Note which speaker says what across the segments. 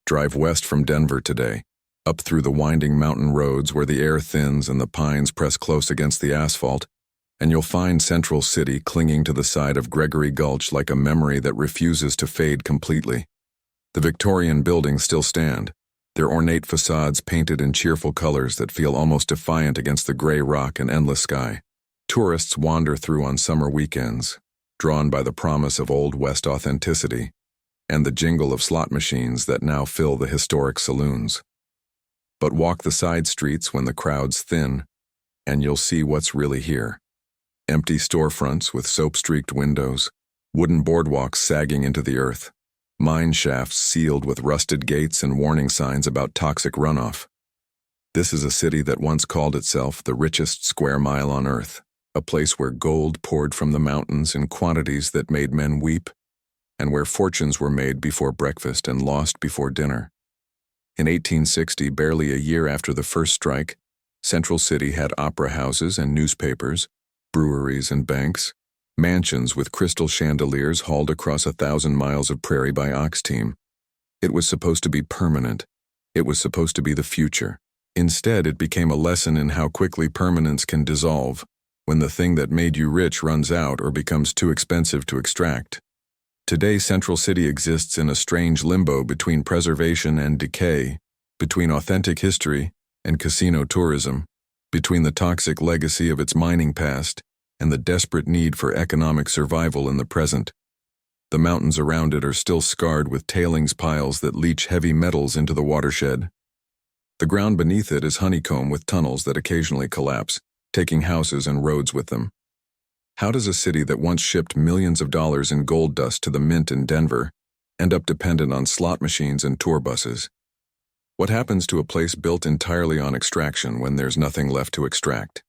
Speaker 1: Drive west from Denver today, up through the winding mountain roads where the air thins and the pines press close against the asphalt, and you'll find Central City clinging to the side of Gregory Gulch like a memory that refuses to fade completely. The Victorian buildings still stand, their ornate facades painted in cheerful colors that feel almost defiant against the gray rock and endless sky. Tourists wander through on summer weekends, drawn by the promise of Old West authenticity and the jingle of slot machines that now fill the historic saloons. But walk the side streets when the crowds thin, and you'll see what's really here. Empty storefronts with soap-streaked windows, wooden boardwalks sagging into the earth, mine shafts sealed with rusted gates and warning signs about toxic runoff. This is a city that once called itself the richest square mile on earth, a place where gold poured from the mountains in quantities that made men weep, and where fortunes were made before breakfast and lost before dinner. In 1860, barely a year after the first strike, Central City had opera houses and newspapers, breweries and banks, mansions with crystal chandeliers hauled across 1,000 miles of prairie by ox team. It was supposed to be permanent. It was supposed to be the future. Instead, it became a lesson in how quickly permanence can dissolve when the thing that made you rich runs out or becomes too expensive to extract. Today, Central City exists in a strange limbo between preservation and decay, between authentic history and casino tourism, between the toxic legacy of its mining past and the desperate need for economic survival in the present. The mountains around it are still scarred with tailings piles that leach heavy metals into the watershed. The ground beneath it is honeycomb with tunnels that occasionally collapse, taking houses and roads with them. How does a city that once shipped millions of dollars in gold dust to the mint in Denver end up dependent on slot machines and tour buses? What happens to a place built entirely on extraction when there's nothing left to extract?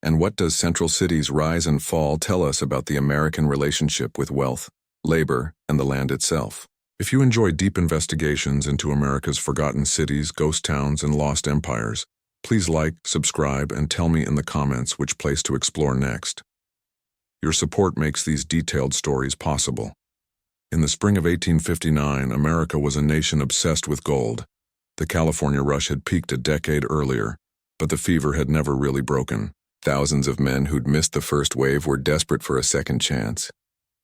Speaker 1: And what does Central City's rise and fall tell us about the American relationship with wealth, labor, and the land itself? If you enjoy deep investigations into America's forgotten cities, ghost towns, and lost empires, please like, subscribe, and tell me in the comments which place to explore next. Your support makes these detailed stories possible. In the spring of 1859, America was a nation obsessed with gold. The California rush had peaked a decade earlier, but the fever had never really broken. Thousands of men who'd missed the first wave were desperate for a second chance,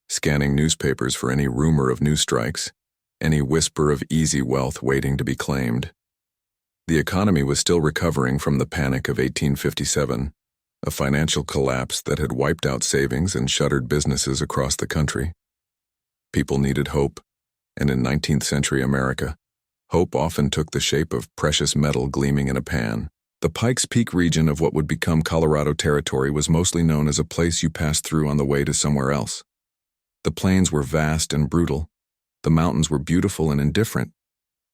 Speaker 1: scanning newspapers for any rumor of new strikes, any whisper of easy wealth waiting to be claimed. The economy was still recovering from the panic of 1857, a financial collapse that had wiped out savings and shuttered businesses across the country. People needed hope, and in 19th century America, hope often took the shape of precious metal gleaming in a pan. The Pikes Peak region of what would become Colorado Territory was mostly known as a place you passed through on the way to somewhere else. The plains were vast and brutal. The mountains were beautiful and indifferent.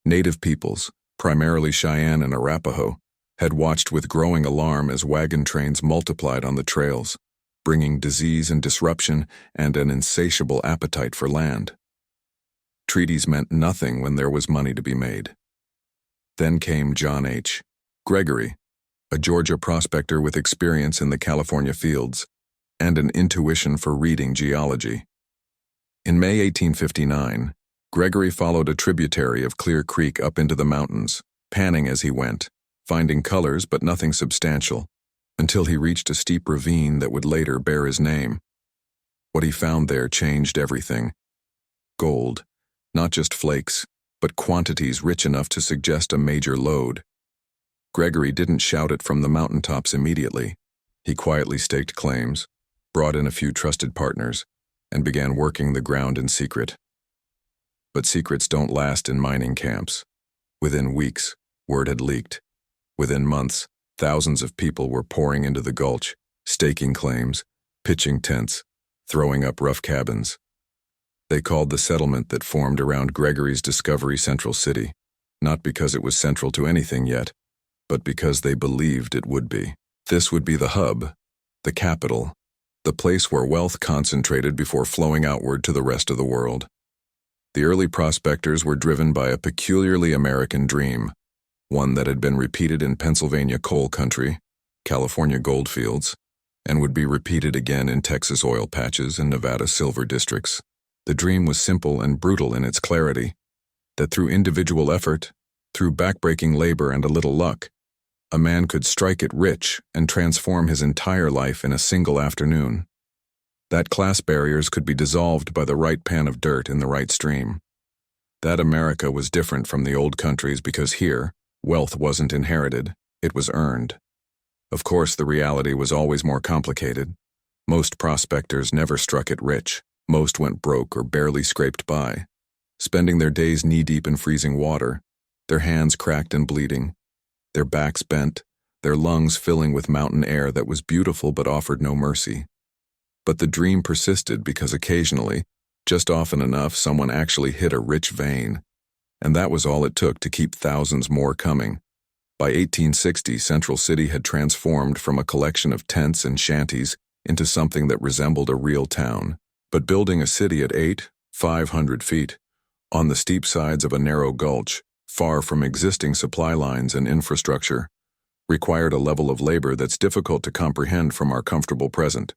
Speaker 1: Native peoples, primarily Cheyenne and Arapaho, had watched with growing alarm as wagon trains multiplied on the trails, bringing disease and disruption and an insatiable appetite for land. Treaties meant nothing when there was money to be made. Then came John H. Gregory, a Georgia prospector with experience in the California fields and an intuition for reading geology. In May 1859, Gregory followed a tributary of Clear Creek up into the mountains, panning as he went, finding colors but nothing substantial, until he reached a steep ravine that would later bear his name. What he found there changed everything. Gold, not just flakes, but quantities rich enough to suggest a major lode. Gregory didn't shout it from the mountaintops immediately. He quietly staked claims, brought in a few trusted partners, and began working the ground in secret. But secrets don't last in mining camps. Within weeks, word had leaked. Within months, thousands of people were pouring into the gulch, staking claims, pitching tents, throwing up rough cabins. They called the settlement that formed around Gregory's discovery Central City, not because it was central to anything yet, but because they believed it would be. This would be the hub, the capital, the place where wealth concentrated before flowing outward to the rest of the world. The early prospectors were driven by a peculiarly American dream, one that had been repeated in Pennsylvania coal country, California goldfields, and would be repeated again in Texas oil patches and Nevada silver districts. The dream was simple and brutal in its clarity. that through individual effort, through backbreaking labor and a little luck, a man could strike it rich and transform his entire life in a single afternoon. That class barriers could be dissolved by the right pan of dirt in the right stream. That America was different from the old countries because here, wealth wasn't inherited, it was earned. Of course, the reality was always more complicated. Most prospectors never struck it rich. Most went broke or barely scraped by, spending their days knee-deep in freezing water, their hands cracked and bleeding, their backs bent, their lungs filling with mountain air that was beautiful but offered no mercy. But the dream persisted because occasionally, just often enough, someone actually hit a rich vein, and that was all it took to keep thousands more coming. By 1860, Central City had transformed from a collection of tents and shanties into something that resembled a real town. But building a city at 500 feet, on the steep sides of a narrow gulch, far from existing supply lines and infrastructure, required a level of labor that's difficult to comprehend from our comfortable present.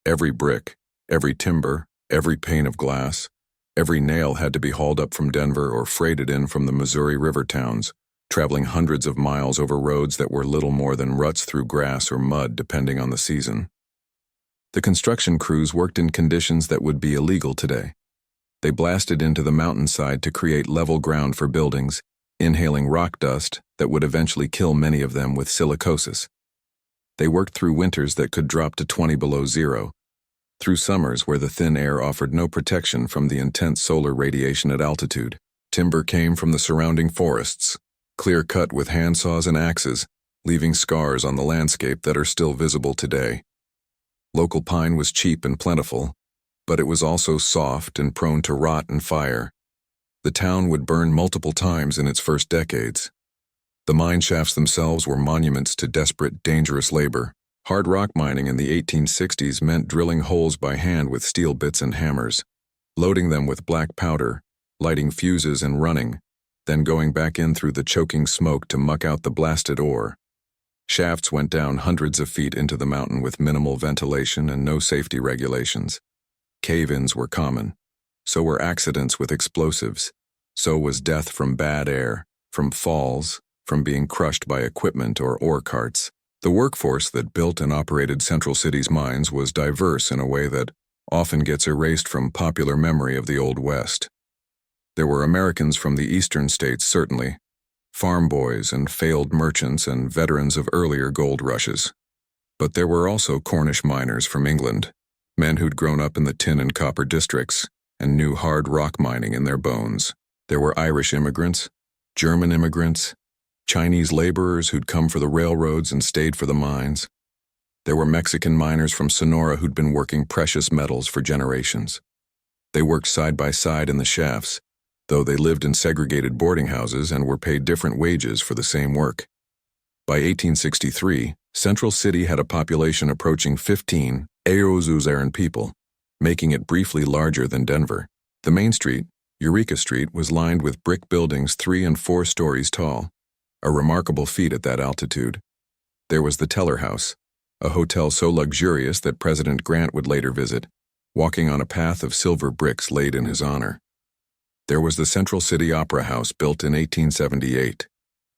Speaker 1: Every brick, every timber, every pane of glass, every nail had to be hauled up from Denver or freighted in from the Missouri River towns, traveling hundreds of miles over roads that were little more than ruts through grass or mud depending on the season. The construction crews worked in conditions that would be illegal today. They blasted into the mountainside to create level ground for buildings, inhaling rock dust that would eventually kill many of them with silicosis. They worked through winters that could drop to 20 below zero, through summers where the thin air offered no protection from the intense solar radiation at altitude. Timber came from the surrounding forests, clear-cut with handsaws and axes, leaving scars on the landscape that are still visible today. Local pine was cheap and plentiful, but it was also soft and prone to rot and fire. The town would burn multiple times in its first decades. The mine shafts themselves were monuments to desperate, dangerous labor. Hard rock mining in the 1860s meant drilling holes by hand with steel bits and hammers, loading them with black powder, lighting fuses and running, then going back in through the choking smoke to muck out the blasted ore. Shafts went down hundreds of feet into the mountain with minimal ventilation and no safety regulations. Cave-ins were common. So were accidents with explosives. So was death from bad air, from falls, from being crushed by equipment or ore carts. The workforce that built and operated Central City's mines was diverse in a way that often gets erased from popular memory of the Old West. There were Americans from the eastern states, certainly, farm boys and failed merchants and veterans of earlier gold rushes. But there were also Cornish miners from England, men who'd grown up in the tin and copper districts and knew hard rock mining in their bones. There were Irish immigrants, German immigrants, Chinese laborers who'd come for the railroads and stayed for the mines. There were Mexican miners from Sonora who'd been working precious metals for generations. They worked side by side in the shafts, though they lived in segregated boarding houses and were paid different wages for the same work. By 1863, Central City had a population approaching 15 million people, making it briefly larger than Denver. The main street, Eureka Street, was lined with brick buildings 3 and 4 stories tall, a remarkable feat at that altitude. There was the Teller House, a hotel so luxurious that President Grant would later visit, walking on a path of silver bricks laid in his honor. There was the Central City Opera House built in 1878,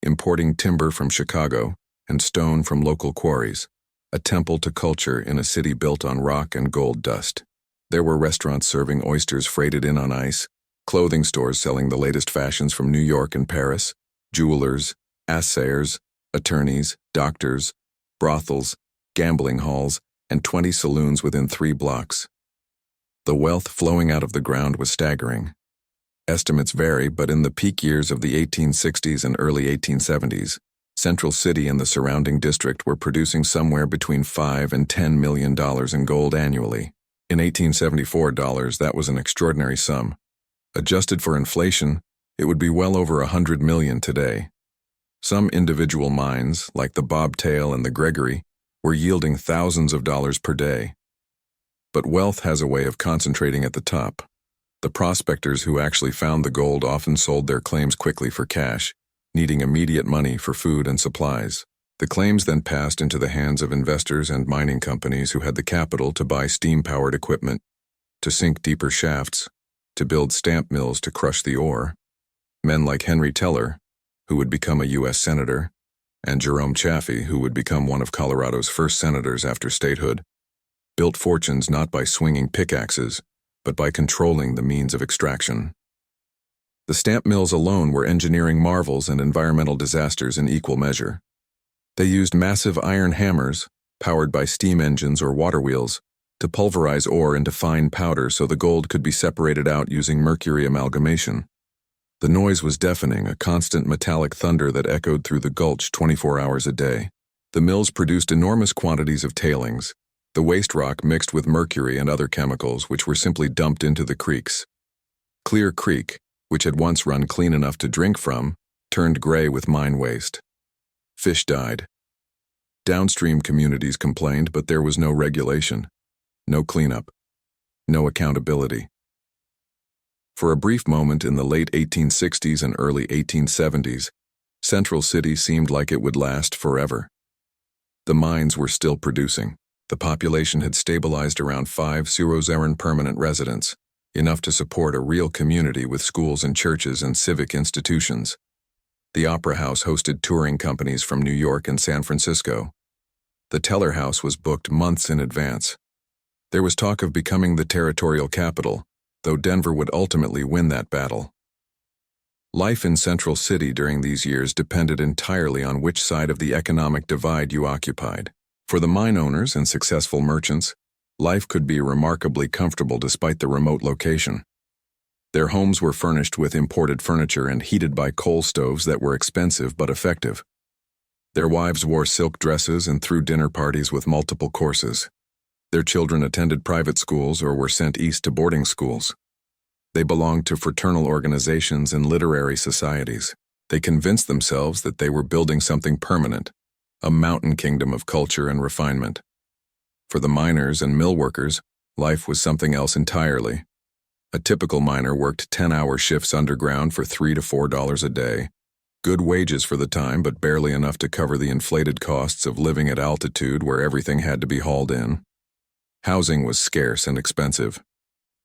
Speaker 1: importing timber from Chicago and stone from local quarries, a temple to culture in a city built on rock and gold dust. There were restaurants serving oysters freighted in on ice, clothing stores selling the latest fashions from New York and Paris, jewelers, assayers, attorneys, doctors, brothels, gambling halls, and 20 saloons within 3 blocks. The wealth flowing out of the ground was staggering. Estimates vary, but in the peak years of the 1860s and early 1870s, Central City and the surrounding district were producing somewhere between $5 and $10 million in gold annually. In 1874 dollars, that was an extraordinary sum. Adjusted for inflation, it would be well over $100 million today. Some individual mines, like the Bobtail and the Gregory, were yielding thousands of dollars per day. But wealth has a way of concentrating at the top. The prospectors who actually found the gold often sold their claims quickly for cash, needing immediate money for food and supplies. The claims then passed into the hands of investors and mining companies who had the capital to buy steam-powered equipment, to sink deeper shafts, to build stamp mills to crush the ore, Men like Henry Teller, who would become a U.S. Senator, and Jerome Chaffee, who would become one of Colorado's first senators after statehood, built fortunes not by swinging pickaxes, but by controlling the means of extraction. The stamp mills alone were engineering marvels and environmental disasters in equal measure. They used massive iron hammers, powered by steam engines or water wheels, to pulverize ore into fine powder so the gold could be separated out using mercury amalgamation. The noise was deafening, a constant metallic thunder that echoed through the gulch 24 hours a day. The mills produced enormous quantities of tailings, the waste rock mixed with mercury and other chemicals which were simply dumped into the creeks. Clear Creek, which had once run clean enough to drink from, turned gray with mine waste. Fish died. Downstream communities complained, but there was no regulation, no cleanup, no accountability. For a brief moment in the late 1860s and early 1870s, Central City seemed like it would last forever. The mines were still producing. The population had stabilized around 5,000 permanent residents, enough to support a real community with schools and churches and civic institutions. The Opera House hosted touring companies from New York and San Francisco. The Teller House was booked months in advance. There was talk of becoming the territorial capital, though Denver would ultimately win that battle. Life in Central City during these years depended entirely on which side of the economic divide you occupied. For the mine owners and successful merchants, life could be remarkably comfortable despite the remote location. Their homes were furnished with imported furniture and heated by coal stoves that were expensive but effective. Their wives wore silk dresses and threw dinner parties with multiple courses. Their children attended private schools or were sent east to boarding schools. They belonged to fraternal organizations and literary societies. They convinced themselves that they were building something permanent, a mountain kingdom of culture and refinement. For the miners and mill workers, life was something else entirely. A typical miner worked 10-hour shifts underground for $3 to $4 a day. Good wages for the time, but barely enough to cover the inflated costs of living at altitude where everything had to be hauled in. Housing was scarce and expensive.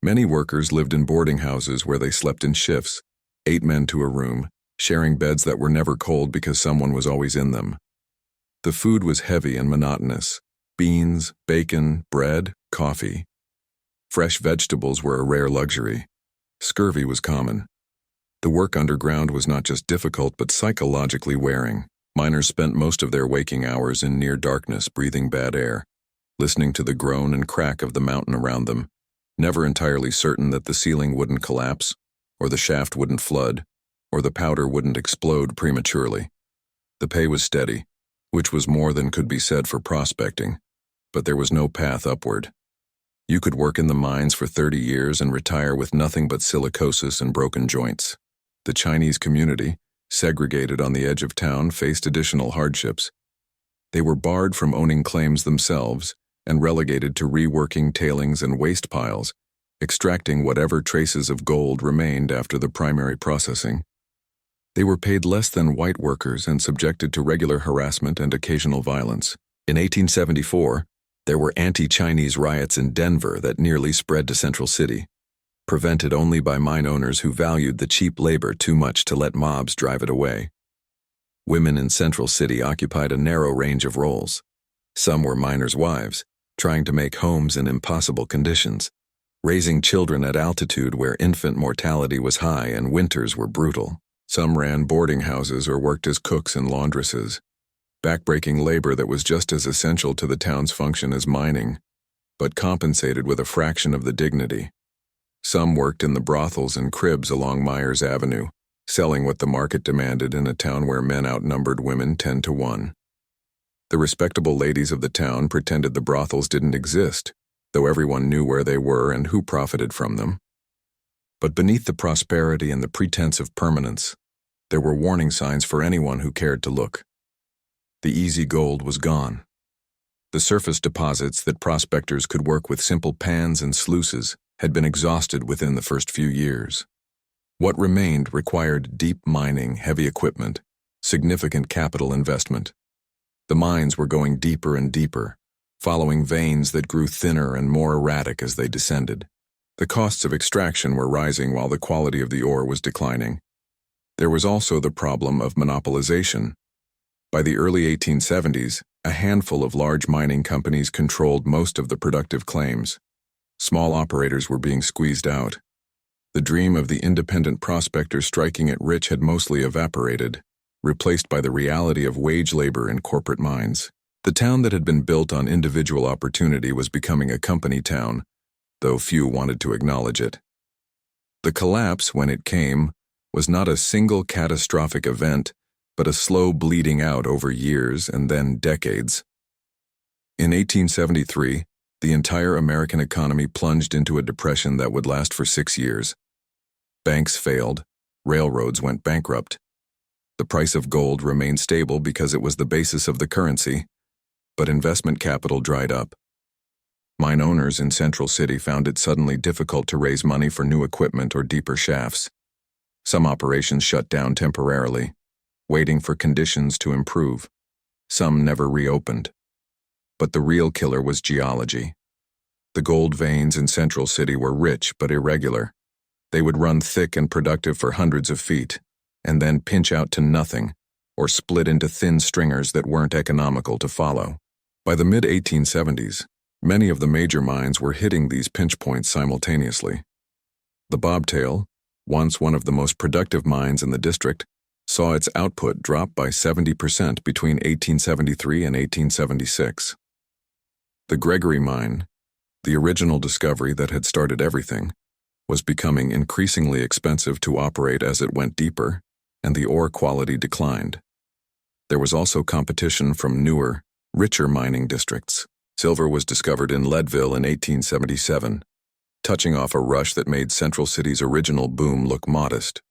Speaker 1: Many workers lived in boarding houses where they slept in shifts, 8 men to a room, sharing beds that were never cold because someone was always in them. The food was heavy and monotonous. Beans, bacon, bread, coffee. Fresh vegetables were a rare luxury. Scurvy was common. The work underground was not just difficult but psychologically wearing. Miners spent most of their waking hours in near darkness breathing bad air, listening to the groan and crack of the mountain around them, never entirely certain that the ceiling wouldn't collapse, or the shaft wouldn't flood, or the powder wouldn't explode prematurely. The pay was steady, which was more than could be said for prospecting, but there was no path upward. You could work in the mines for 30 years and retire with nothing but silicosis and broken joints. The Chinese community, segregated on the edge of town, faced additional hardships. They were barred from owning claims themselves and relegated to reworking tailings and waste piles, extracting whatever traces of gold remained after the primary processing. They were paid less than white workers and subjected to regular harassment and occasional violence. In 1874, there were anti-Chinese riots in Denver that nearly spread to Central City, prevented only by mine owners who valued the cheap labor too much to let mobs drive it away. Women in Central City occupied a narrow range of roles. Some were miners' wives, trying to make homes in impossible conditions, raising children at altitude where infant mortality was high and winters were brutal. Some ran boarding houses or worked as cooks and laundresses, backbreaking labor that was just as essential to the town's function as mining, but compensated with a fraction of the dignity. Some worked in the brothels and cribs along Myers Avenue, selling what the market demanded in a town where men outnumbered women 10 to 1. The respectable ladies of the town pretended the brothels didn't exist, though everyone knew where they were and who profited from them. But beneath the prosperity and the pretense of permanence, there were warning signs for anyone who cared to look. The easy gold was gone. The surface deposits that prospectors could work with simple pans and sluices had been exhausted within the first few years. What remained required deep mining, heavy equipment, significant capital investment. The mines were going deeper and deeper, following veins that grew thinner and more erratic as they descended. The costs of extraction were rising while the quality of the ore was declining. There was also the problem of monopolization. By the early 1870s, a handful of large mining companies controlled most of the productive claims. Small operators were being squeezed out. The dream of the independent prospector striking it rich had mostly evaporated, replaced by the reality of wage labor in corporate mines. The town that had been built on individual opportunity was becoming a company town, though few wanted to acknowledge it. The collapse, when it came, was not a single catastrophic event, but a slow bleeding out over years and then decades. In 1873, the entire American economy plunged into a depression that would last for 6 years. Banks failed, railroads went bankrupt. The price of gold remained stable because it was the basis of the currency, but investment capital dried up. Mine owners in Central City found it suddenly difficult to raise money for new equipment or deeper shafts. Some operations shut down temporarily, waiting for conditions to improve. Some never reopened. But the real killer was geology. The gold veins in Central City were rich but irregular. They would run thick and productive for hundreds of feet, and then pinch out to nothing, or split into thin stringers that weren't economical to follow. By the mid-1870s, many of the major mines were hitting these pinch points simultaneously. The Bobtail, once one of the most productive mines in the district, saw its output drop by 70% between 1873 and 1876. The Gregory Mine, the original discovery that had started everything, was becoming increasingly expensive to operate as it went deeper, and the ore quality declined. There was also competition from newer, richer mining districts. Silver was discovered in Leadville in 1877, touching off a rush that made Central City's original boom look modest.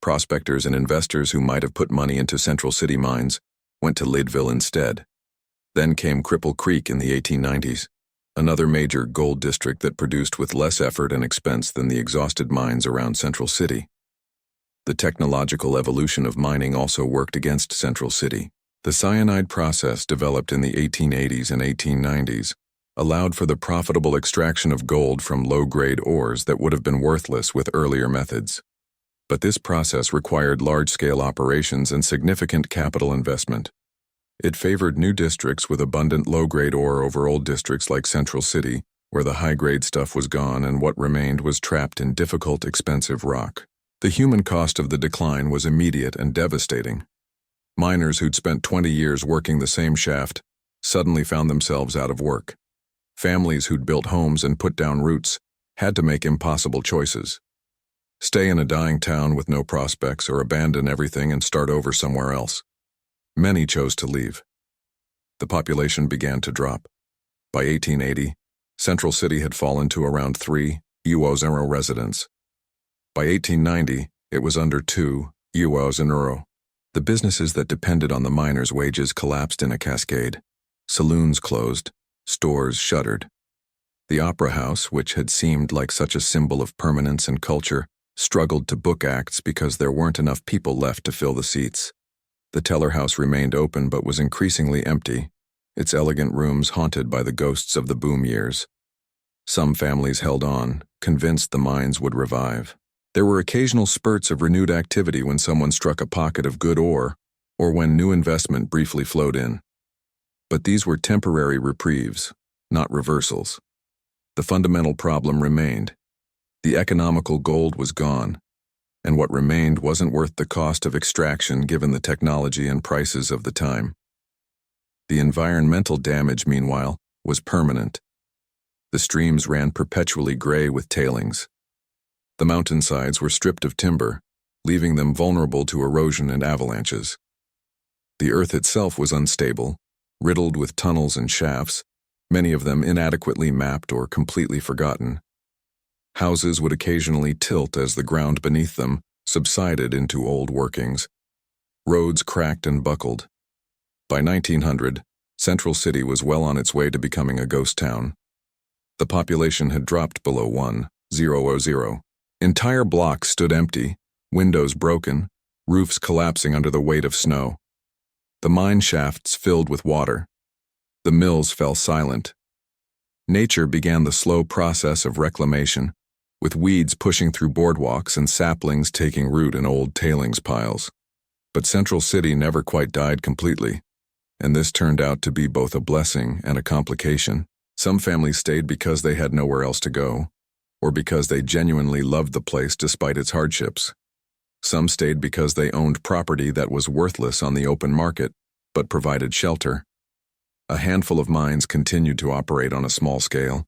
Speaker 1: Prospectors and investors who might have put money into Central City mines went to Leadville instead. Then came Cripple Creek in the 1890s, another major gold district that produced with less effort and expense than the exhausted mines around Central City. The technological evolution of mining also worked against Central City. The cyanide process, developed in the 1880s and 1890s, allowed for the profitable extraction of gold from low-grade ores that would have been worthless with earlier methods. But this process required large-scale operations and significant capital investment. It favored new districts with abundant low-grade ore over old districts like Central City, where the high-grade stuff was gone and what remained was trapped in difficult, expensive rock. The human cost of the decline was immediate and devastating. Miners who'd spent 20 years working the same shaft suddenly found themselves out of work. Families who'd built homes and put down roots had to make impossible choices. Stay in a dying town with no prospects or abandon everything and start over somewhere else. Many chose to leave. The population began to drop. By 1880, Central City had fallen to around 3,000 residents. By 1890, it was under 2,000. The businesses that depended on the miners' wages collapsed in a cascade. Saloons closed, stores shuttered. The Opera House, which had seemed like such a symbol of permanence and culture, struggled to book acts because there weren't enough people left to fill the seats. The Teller House remained open but was increasingly empty, its elegant rooms haunted by the ghosts of the boom years. Some families held on, convinced the mines would revive. There were occasional spurts of renewed activity when someone struck a pocket of good ore, or when new investment briefly flowed in. But these were temporary reprieves, not reversals. The fundamental problem remained. The economical gold was gone, and what remained wasn't worth the cost of extraction given the technology and prices of the time. The environmental damage, meanwhile, was permanent. The streams ran perpetually gray with tailings. The mountainsides were stripped of timber, leaving them vulnerable to erosion and avalanches. The earth itself was unstable, riddled with tunnels and shafts, many of them inadequately mapped or completely forgotten. Houses would occasionally tilt as the ground beneath them subsided into old workings. Roads cracked and buckled. By 1900, Central City was well on its way to becoming a ghost town. The population had dropped below 1,000. Entire blocks stood empty, windows broken, roofs collapsing under the weight of snow. The mine shafts filled with water. The mills fell silent. Nature began the slow process of reclamation, with weeds pushing through boardwalks and saplings taking root in old tailings piles. But Central City never quite died completely, and this turned out to be both a blessing and a complication. Some families stayed because they had nowhere else to go, or because they genuinely loved the place despite its hardships. Some stayed because they owned property that was worthless on the open market, but provided shelter. A handful of mines continued to operate on a small scale,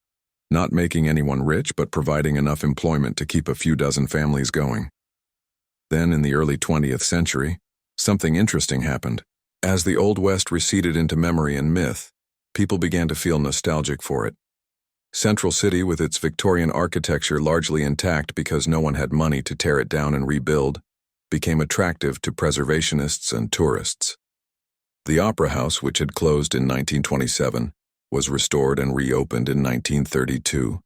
Speaker 1: not making anyone rich but providing enough employment to keep a few dozen families going. Then, in the early 20th century, something interesting happened. As the Old West receded into memory and myth, people began to feel nostalgic for it. Central City, with its Victorian architecture largely intact because no one had money to tear it down and rebuild, became attractive to preservationists and tourists. The Opera House, which had closed in 1927, was restored and reopened in 1932,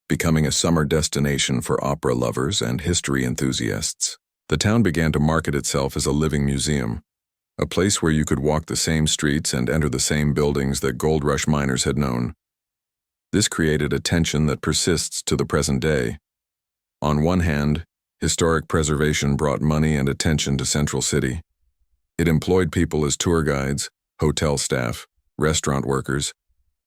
Speaker 1: becoming a summer destination for opera lovers and history enthusiasts. The town began to market itself as a living museum, a place where you could walk the same streets and enter the same buildings that gold rush miners had known. This created a tension that persists to the present day. On one hand, historic preservation brought money and attention to Central City. It employed people as tour guides, hotel staff, restaurant workers.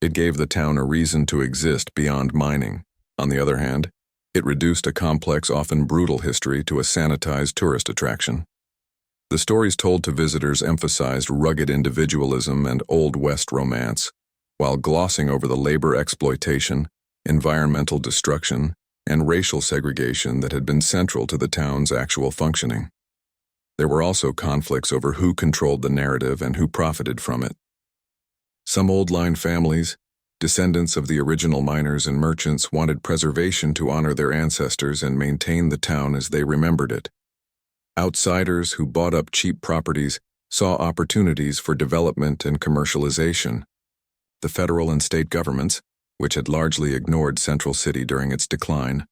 Speaker 1: It gave the town a reason to exist beyond mining. On the other hand, it reduced a complex, often brutal history to a sanitized tourist attraction. The stories told to visitors emphasized rugged individualism and Old West romance, while glossing over the labor exploitation, environmental destruction, and racial segregation that had been central to the town's actual functioning. There were also conflicts over who controlled the narrative and who profited from it. Some old-line families, descendants of the original miners and merchants, wanted preservation to honor their ancestors and maintain the town as they remembered it. Outsiders who bought up cheap properties saw opportunities for development and commercialization. The federal and state governments, which had largely ignored Central City during its decline,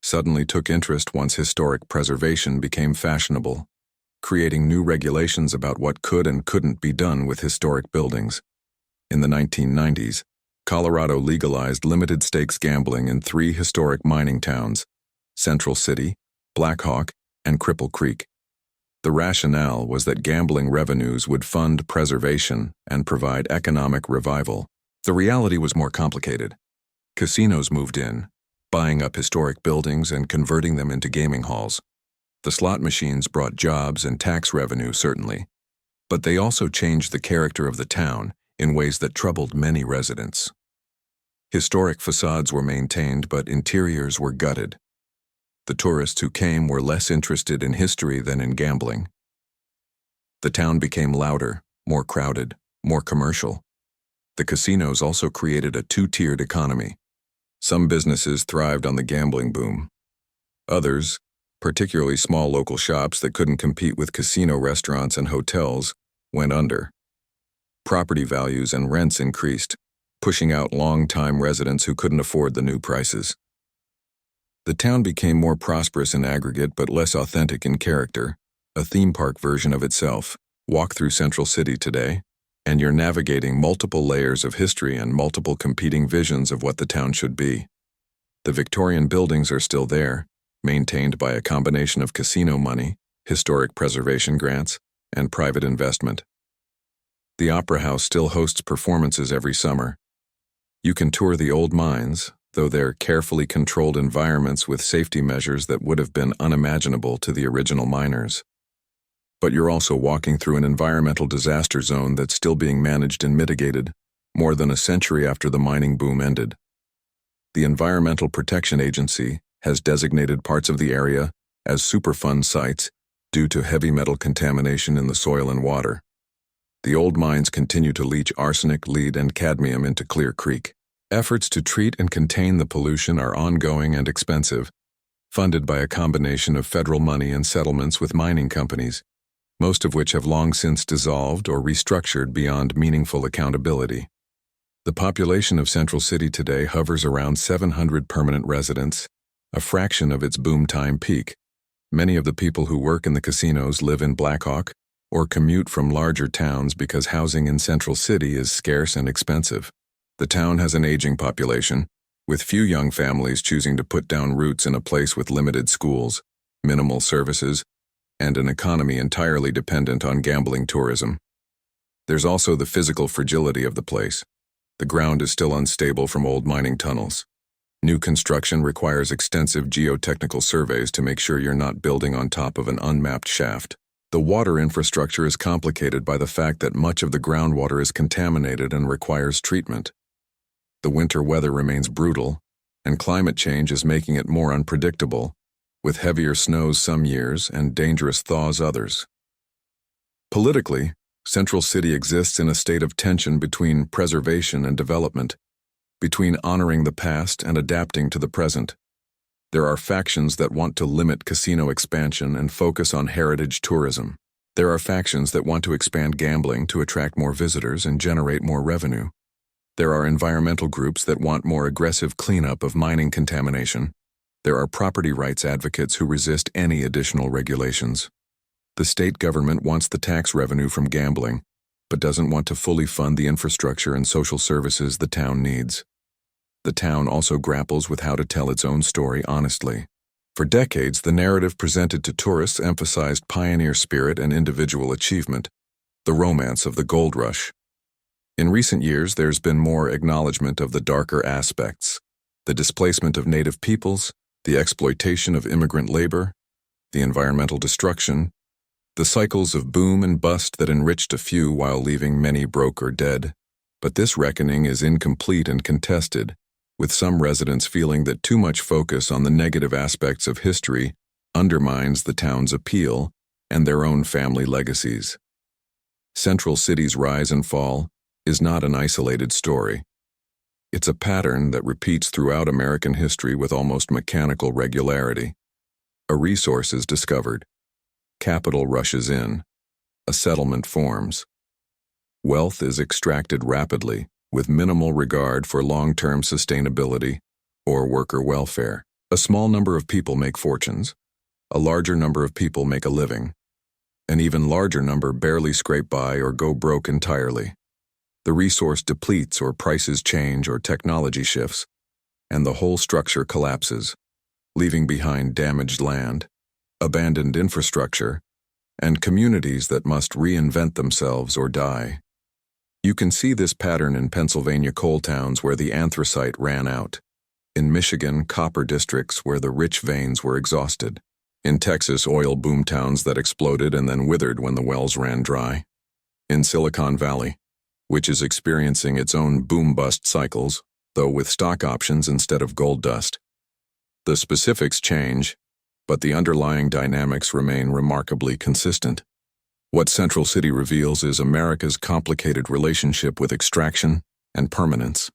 Speaker 1: suddenly took interest once historic preservation became fashionable, creating new regulations about what could and couldn't be done with historic buildings. In the 1990s, Colorado legalized limited stakes gambling in 3 historic mining towns, Central City, Black Hawk, and Cripple Creek. The rationale was that gambling revenues would fund preservation and provide economic revival. The reality was more complicated. Casinos moved in, buying up historic buildings and converting them into gaming halls. The slot machines brought jobs and tax revenue, certainly, but they also changed the character of the town in ways that troubled many residents. Historic facades were maintained, but interiors were gutted. The tourists who came were less interested in history than in gambling. The town became louder, more crowded, more commercial. The casinos also created a 2-tiered economy. Some businesses thrived on the gambling boom. Others, particularly small local shops that couldn't compete with casino restaurants and hotels, went under. Property values and rents increased, pushing out long-time residents who couldn't afford the new prices. The town became more prosperous in aggregate but less authentic in character, a theme park version of itself. Walk through Central City today, and you're navigating multiple layers of history and multiple competing visions of what the town should be. The Victorian buildings are still there, maintained by a combination of casino money, historic preservation grants, and private investment. The Opera House still hosts performances every summer. You can tour the old mines, though they're carefully controlled environments with safety measures that would have been unimaginable to the original miners. But you're also walking through an environmental disaster zone that's still being managed and mitigated, more than a century after the mining boom ended. The Environmental Protection Agency has designated parts of the area as Superfund sites due to heavy metal contamination in the soil and water. The old mines continue to leach arsenic, lead, and cadmium into Clear Creek. Efforts to treat and contain the pollution are ongoing and expensive, funded by a combination of federal money and settlements with mining companies, most of which have long since dissolved or restructured beyond meaningful accountability. The population of Central City today hovers around 700 permanent residents, a fraction of its boom time peak. Many of the people who work in the casinos live in Black Hawk or commute from larger towns because housing in Central City is scarce and expensive. The town has an aging population, with few young families choosing to put down roots in a place with limited schools, minimal services, and an economy entirely dependent on gambling tourism. There's also the physical fragility of the place. The ground is still unstable from old mining tunnels. New construction requires extensive geotechnical surveys to make sure you're not building on top of an unmapped shaft. The water infrastructure is complicated by the fact that much of the groundwater is contaminated and requires treatment. The winter weather remains brutal, and climate change is making it more unpredictable, with heavier snows some years and dangerous thaws others. Politically, Central City exists in a state of tension between preservation and development, between honoring the past and adapting to the present. There are factions that want to limit casino expansion and focus on heritage tourism. There are factions that want to expand gambling to attract more visitors and generate more revenue. There are environmental groups that want more aggressive cleanup of mining contamination. There are property rights advocates who resist any additional regulations. The state government wants the tax revenue from gambling, but doesn't want to fully fund the infrastructure and social services the town needs. The town also grapples with how to tell its own story honestly. For decades, the narrative presented to tourists emphasized pioneer spirit and individual achievement, the romance of the gold rush. In recent years, there's been more acknowledgement of the darker aspects, the displacement of native peoples, the exploitation of immigrant labor, the environmental destruction, the cycles of boom and bust that enriched a few while leaving many broke or dead. But this reckoning is incomplete and contested, with some residents feeling that too much focus on the negative aspects of history undermines the town's appeal and their own family legacies. Central City's rise and fall is not an isolated story. It's a pattern that repeats throughout American history with almost mechanical regularity. A resource is discovered. Capital rushes in. A settlement forms. Wealth is extracted rapidly, with minimal regard for long-term sustainability or worker welfare. A small number of people make fortunes. A larger number of people make a living. An even larger number barely scrape by or go broke entirely. The resource depletes or prices change or technology shifts, and the whole structure collapses, leaving behind damaged land, abandoned infrastructure, and communities that must reinvent themselves or die. You can see this pattern in Pennsylvania coal towns where the anthracite ran out, in Michigan copper districts where the rich veins were exhausted, in Texas oil boom towns that exploded and then withered when the wells ran dry, in Silicon Valley, which is experiencing its own boom-bust cycles, though with stock options instead of gold dust. The specifics change, but the underlying dynamics remain remarkably consistent. What Central City reveals is America's complicated relationship with extraction and permanence.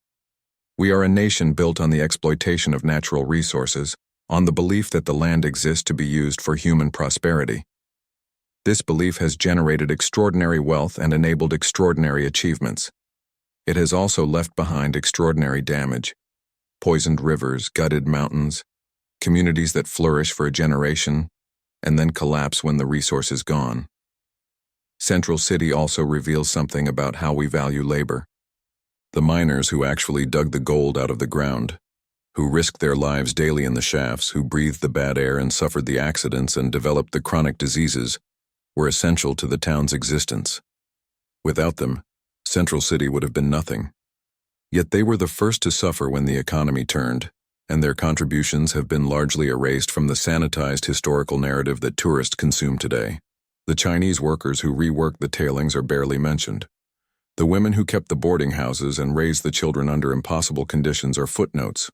Speaker 1: We are a nation built on the exploitation of natural resources, on the belief that the land exists to be used for human prosperity. This belief has generated extraordinary wealth and enabled extraordinary achievements. It has also left behind extraordinary damage: poisoned rivers, gutted mountains, communities that flourish for a generation and then collapse when the resource is gone. Central City also reveals something about how we value labor. The miners who actually dug the gold out of the ground, who risked their lives daily in the shafts, who breathed the bad air and suffered the accidents and developed the chronic diseases, were essential to the town's existence. Without them, Central City would have been nothing. Yet they were the first to suffer when the economy turned, and their contributions have been largely erased from the sanitized historical narrative that tourists consume today. The Chinese workers who reworked the tailings are barely mentioned. The women who kept the boarding houses and raised the children under impossible conditions are footnotes.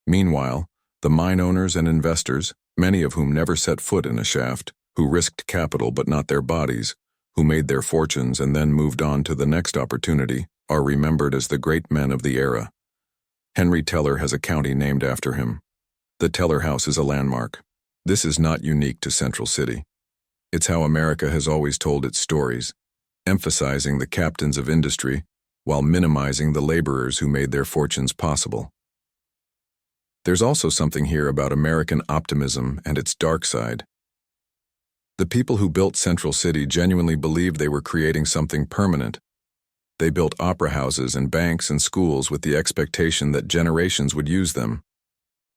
Speaker 1: Meanwhile, the mine owners and investors, many of whom never set foot in a shaft, who risked capital but not their bodies, who made their fortunes and then moved on to the next opportunity, are remembered as the great men of the era. Henry Teller has a county named after him. The Teller House is a landmark. This is not unique to Central City. It's how America has always told its stories, emphasizing the captains of industry while minimizing the laborers who made their fortunes possible. There's also something here about American optimism and its dark side. The people who built Central City genuinely believed they were creating something permanent. They built opera houses and banks and schools with the expectation that generations would use them.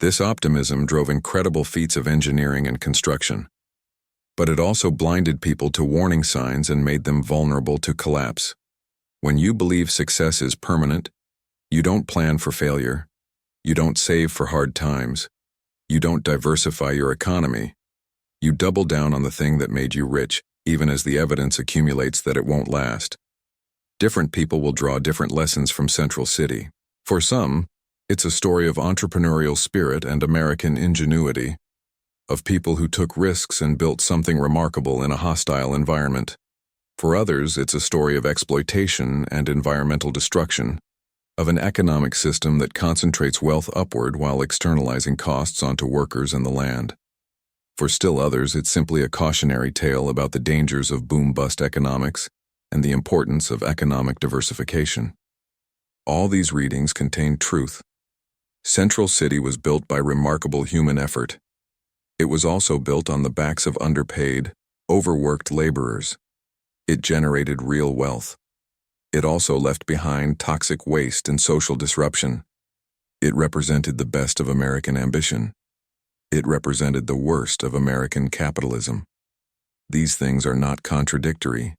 Speaker 1: This optimism drove incredible feats of engineering and construction. But it also blinded people to warning signs and made them vulnerable to collapse. When you believe success is permanent, you don't plan for failure. You don't save for hard times. You don't diversify your economy. You double down on the thing that made you rich, even as the evidence accumulates that it won't last. Different people will draw different lessons from Central City. For some, it's a story of entrepreneurial spirit and American ingenuity, of people who took risks and built something remarkable in a hostile environment. For others, it's a story of exploitation and environmental destruction, of an economic system that concentrates wealth upward while externalizing costs onto workers and the land. For still others, it's simply a cautionary tale about the dangers of boom-bust economics and the importance of economic diversification. All these readings contain truth. Central City was built by remarkable human effort. It was also built on the backs of underpaid, overworked laborers. It generated real wealth. It also left behind toxic waste and social disruption. It represented the best of American ambition. It represented the worst of American capitalism. These things are not contradictory.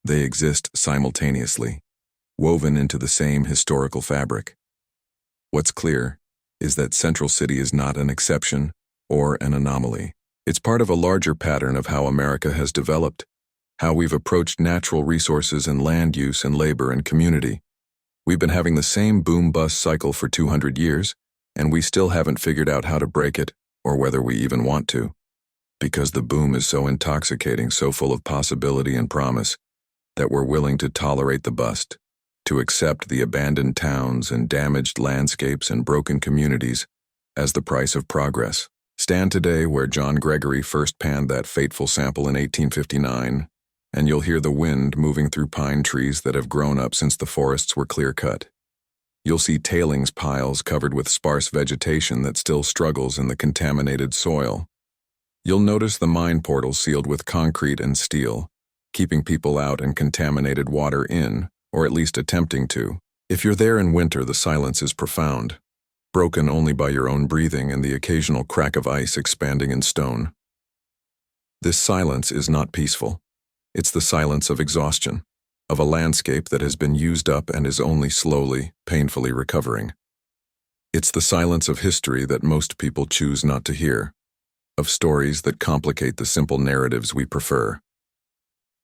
Speaker 1: They exist simultaneously, woven into the same historical fabric. What's clear is that Central City is not an exception or an anomaly. It's part of a larger pattern of how America has developed, how we've approached natural resources and land use and labor and community. We've been having the same boom-bust cycle for 200 years, and we still haven't figured out how to break it, or whether we even want to. Because the boom is so intoxicating, so full of possibility and promise, that we're willing to tolerate the bust, to accept the abandoned towns and damaged landscapes and broken communities as the price of progress. Stand today where John Gregory first panned that fateful sample in 1859, and you'll hear the wind moving through pine trees that have grown up since the forests were clear-cut. You'll see tailings piles covered with sparse vegetation that still struggles in the contaminated soil. You'll notice the mine portals sealed with concrete and steel, keeping people out and contaminated water in, or at least attempting to. If you're there in winter, the silence is profound, broken only by your own breathing and the occasional crack of ice expanding in stone. This silence is not peaceful. It's the silence of exhaustion, of a landscape that has been used up and is only slowly, painfully recovering. It's the silence of history that most people choose not to hear, of stories that complicate the simple narratives we prefer.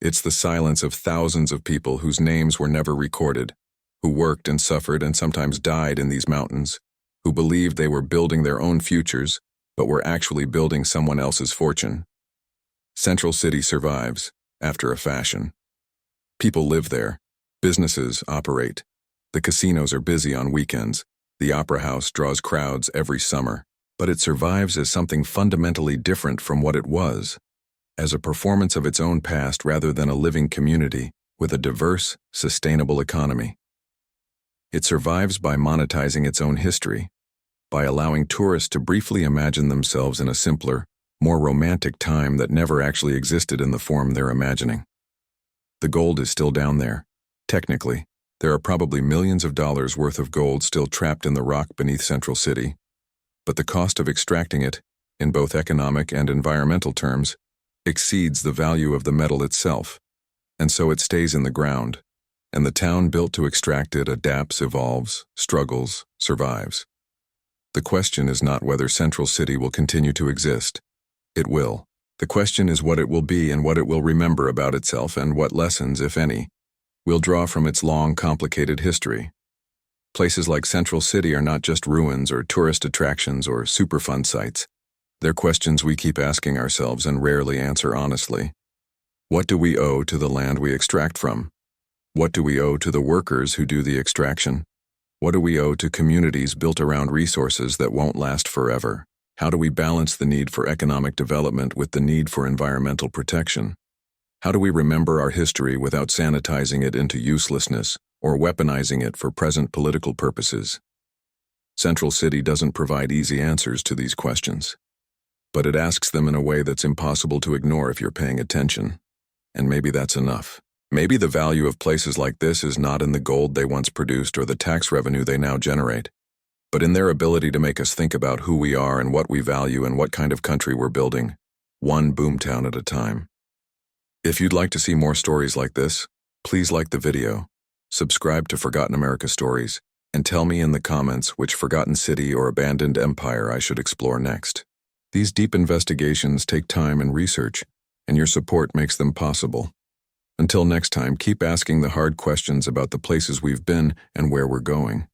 Speaker 1: It's the silence of thousands of people whose names were never recorded, who worked and suffered and sometimes died in these mountains, who believed they were building their own futures, but were actually building someone else's fortune. Central City survives, after a fashion. People live there. Businesses operate. The casinos are busy on weekends. The opera house draws crowds every summer. But it survives as something fundamentally different from what it was, as a performance of its own past rather than a living community with a diverse, sustainable economy. It survives by monetizing its own history, by allowing tourists to briefly imagine themselves in a simpler, more romantic time that never actually existed in the form they're imagining. The gold is still down there. Technically, there are probably millions of dollars worth of gold still trapped in the rock beneath Central City, but the cost of extracting it, in both economic and environmental terms, exceeds the value of the metal itself, and so it stays in the ground, and the town built to extract it adapts, evolves, struggles, survives. The question is not whether Central City will continue to exist. It will. The question is what it will be and what it will remember about itself and what lessons, if any, we'll draw from its long, complicated history. Places like Central City are not just ruins or tourist attractions or Superfund sites. They're questions we keep asking ourselves and rarely answer honestly. What do we owe to the land we extract from? What do we owe to the workers who do the extraction? What do we owe to communities built around resources that won't last forever? How do we balance the need for economic development with the need for environmental protection? How do we remember our history without sanitizing it into uselessness or weaponizing it for present political purposes? Central City doesn't provide easy answers to these questions, but it asks them in a way that's impossible to ignore if you're paying attention. And maybe that's enough. Maybe the value of places like this is not in the gold they once produced or the tax revenue they now generate, but in their ability to make us think about who we are and what we value and what kind of country we're building, one boomtown at a time. If you'd like to see more stories like this, please like the video, subscribe to Forgotten America Stories, and tell me in the comments which forgotten city or abandoned empire I should explore next. These deep investigations take time and research, and your support makes them possible. Until next time, keep asking the hard questions about the places we've been and where we're going.